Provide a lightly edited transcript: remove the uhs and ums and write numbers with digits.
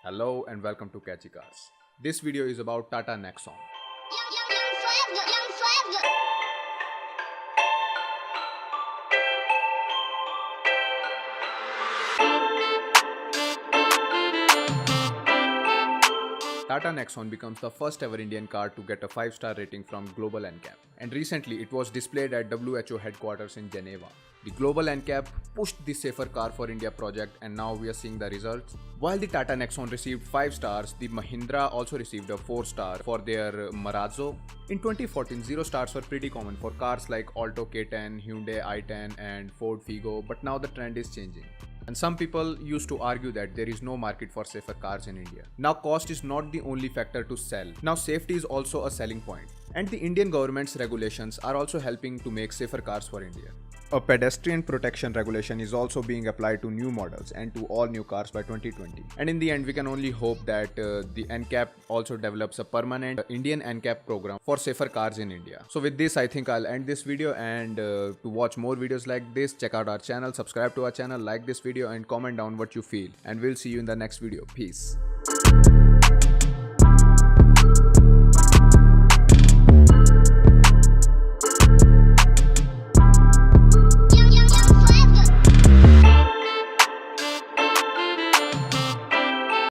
Hello and welcome to Catchy Cars. This video is about TATA Nexon. TATA Nexon becomes the first ever Indian car to get a 5-star rating from Global Ncap. And recently it was displayed at WHO headquarters in Geneva. The Global Ncap pushed the Safer Car for India project and now we are seeing the results. While the TATA Nexon received 5 stars, the Mahindra also received a 4-star for their Marazzo. In 2014, 0 stars were pretty common for cars like Alto K10, Hyundai i10 and Ford Figo, but now the trend is changing. And some people used to argue that there is no market for safer cars in India. Now cost is not the only factor to sell. Now safety is also a selling point. And the Indian government's regulations are also helping to make safer cars for India. A pedestrian protection regulation is also being applied to new models and to all new cars by 2020. And in the end, we can only hope that the Ncap also develops a permanent Indian Ncap program for safer cars in India. So with this, I think I'll end this video, and to watch more videos like this, check out our channel, subscribe to our channel, like this video and comment down what you feel. And we'll see you in the next video. Peace.